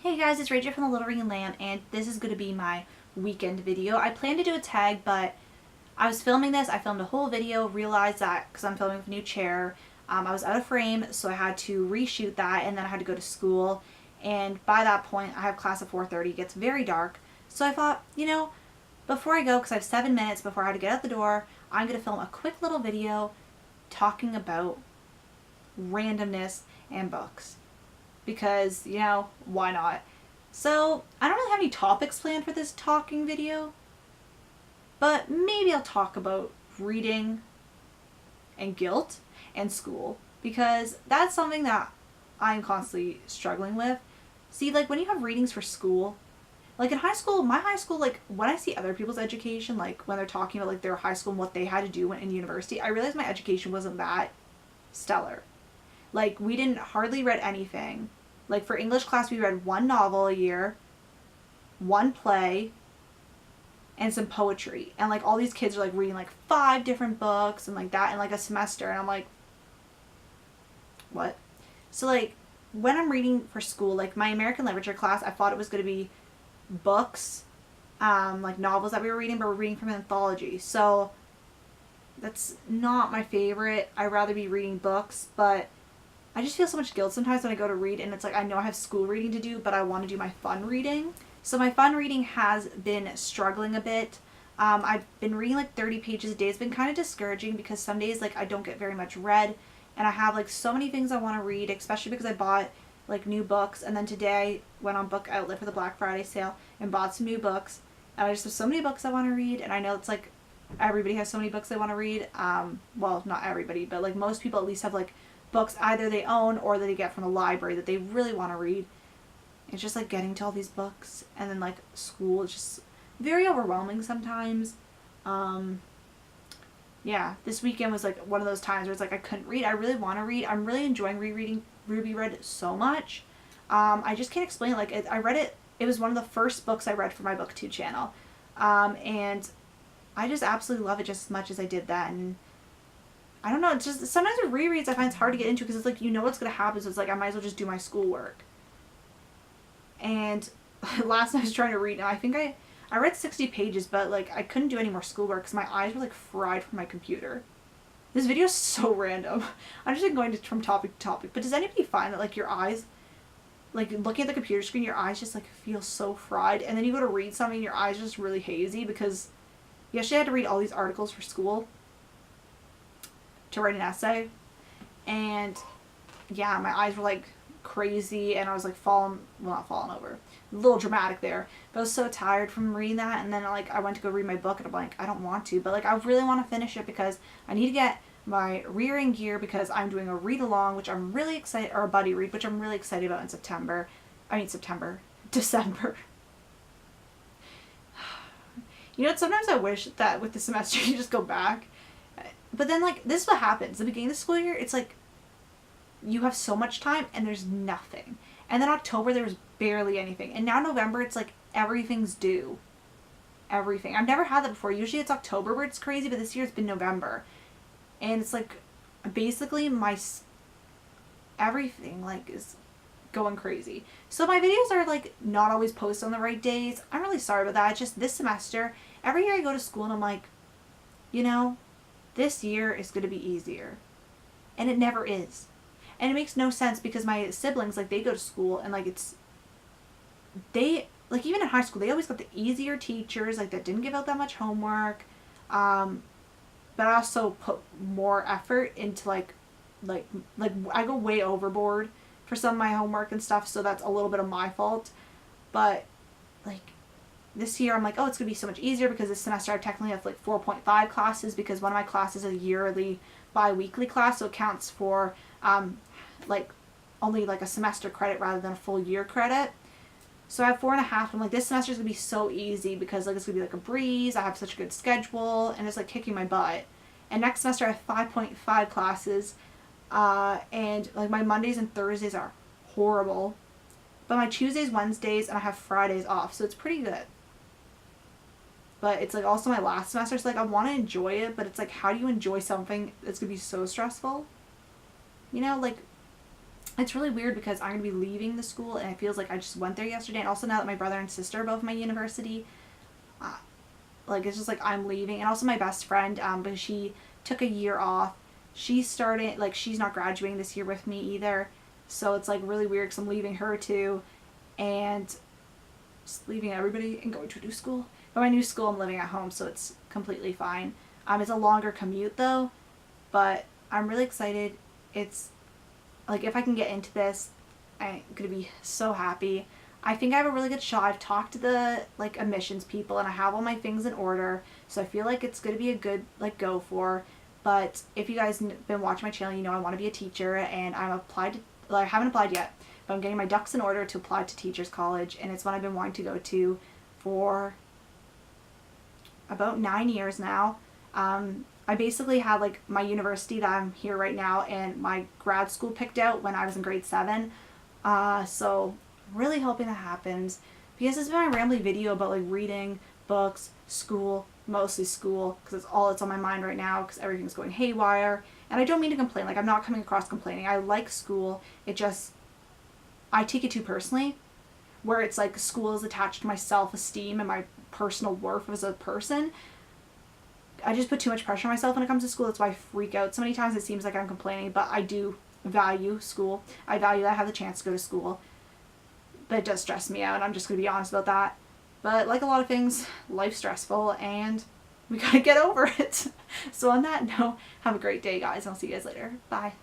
Hey guys, it's Rachel from the Little Ring and Lamb, and this is going to be my weekend video. I planned to do a tag, but I was filming this. I filmed a whole video, realized that because I'm filming with a new chair, I was out of frame, so I had to reshoot that, and then I had to go to school. And by that point, I have class at 4:30. It gets very dark. So I thought, before I go, because I have 7 minutes before I had to get out the door, I'm going to film a quick little video talking about randomness and books. Because, why not? So, I don't really have any topics planned for this talking video, but maybe I'll talk about reading and guilt and school, because that's something that I'm constantly struggling with. See, like when you have readings for school, like in high school, my high school, like when I see other people's education, like when they're talking about like their high school and what they had to do in university, I realized my education wasn't that stellar. Like we didn't hardly read anything. Like for English class, we read one novel a year, one play, and some poetry. And like all these kids are like reading like 5 different books and like that in like a semester. And I'm like, what? So like when I'm reading for school, like my American literature class, I thought it was going to be books, like novels that we were reading, but we're reading from an anthology. So that's not my favorite. I'd rather be reading books, but I just feel so much guilt sometimes when I go to read, and it's like I know I have school reading to do, but I want to do my fun reading. So my fun reading has been struggling a bit. I've been reading like 30 pages a day. It's been kind of discouraging because some days like I don't get very much read, and I have like so many things I want to read, especially because I bought like new books, and then today I went on Book Outlet for the Black Friday sale and bought some new books. And I just have so many books I want to read, and I know it's like everybody has so many books they want to read. Well, not everybody, but like most people at least have like books either they own or that they get from the library that they really want to read. It's just like getting to all these books, and then like school is just very overwhelming sometimes. Yeah, this weekend was like one of those times where it's like I couldn't read. I really want to read. I'm really enjoying rereading Ruby Red so much. I just can't explain it. Like I read it. It was one of the first books I read for my BookTube channel, and I just absolutely love it just as much as I did that. And I don't know, it's just sometimes with rereads I find it's hard to get into because it's like what's going to happen, so it's like I might as well just do my schoolwork. And last night I was trying to read, and I think I read 60 pages, but like I couldn't do any more schoolwork because my eyes were like fried from my computer. This video is so random. I'm just like going from topic to topic, but does anybody find that like your eyes, like looking at the computer screen, your eyes just like feel so fried, and then you go to read something and your eyes are just really hazy because yesterday I had to read all these articles for school to write an essay, and yeah, my eyes were like crazy, and I was like not falling over, a little dramatic there, but I was so tired from reading that. And then like I went to go read my book, and I'm like, I don't want to, but like I really want to finish it because I need to get my rearing gear, because I'm doing a read along, which I'm really excited, or a buddy read, which I'm really excited about in December. Sometimes I wish that with the semester you just go back. But then, like, this is what happens. The beginning of the school year, it's like you have so much time and there's nothing. And then October, there was barely anything. And now November, it's like everything's due. Everything. I've never had that before. Usually it's October where it's crazy, but this year it's been November. And it's like basically everything like is going crazy. So my videos are like not always posted on the right days. I'm really sorry about that. It's just this semester, every year I go to school and I'm like, this year is going to be easier. And it never is. And it makes no sense because my siblings, like, they go to school and, like, even in high school, they always got the easier teachers, like, that didn't give out that much homework. But I also put more effort into, like, I go way overboard for some of my homework and stuff, so that's a little bit of my fault. But, like, this year I'm like, oh, it's going to be so much easier because this semester I technically have like 4.5 classes because one of my classes is a yearly bi-weekly class, so it counts for like only like a semester credit rather than a full year credit. So I have 4.5. I'm like, this semester is going to be so easy because like it's going to be like a breeze. I have such a good schedule and it's like kicking my butt. And next semester I have 5.5 classes, and like my Mondays and Thursdays are horrible, but my Tuesdays, Wednesdays, and I have Fridays off, so it's pretty good. But it's like also my last semester, so like I want to enjoy it, but it's like, how do you enjoy something that's going to be so stressful? Like it's really weird because I'm going to be leaving the school and it feels like I just went there yesterday. And also now that my brother and sister are both my university, like it's just like I'm leaving. And also my best friend, but she took a year off. She started, like she's not graduating this year with me either. So it's like really weird because I'm leaving her too. And just leaving everybody and going to a new school. But my new school, I'm living at home, so it's completely fine. It's a longer commute though, but I'm really excited. It's like if I can get into this, I'm gonna be so happy. I think I have a really good shot. I've talked to the like admissions people and I have all my things in order, so I feel like it's gonna be a good like go for. But if you guys been watching my channel, you know I want to be a teacher and I'm applied to, well, I haven't applied yet, but I'm getting my ducks in order to apply to Teachers College, and it's one I've been wanting to go to for about 9 years now. I basically had like my university that I'm here right now and my grad school picked out when I was in grade 7. So I'm really hoping that happens, because this has been my rambly video about like reading, books, school, mostly school, because it's all that's on my mind right now because everything's going haywire. And I don't mean to complain, like I'm not coming across complaining. I like school. It just, I take it too personally, where it's like school is attached to my self-esteem and my personal worth as a person. I just put too much pressure on myself when it comes to school. That's why I freak out. So many times it seems like I'm complaining, but I do value school. I value that I have the chance to go to school. But it does stress me out, and I'm just going to be honest about that. But like a lot of things, life's stressful, and we got to get over it. So on that note, have a great day, guys. I'll see you guys later. Bye.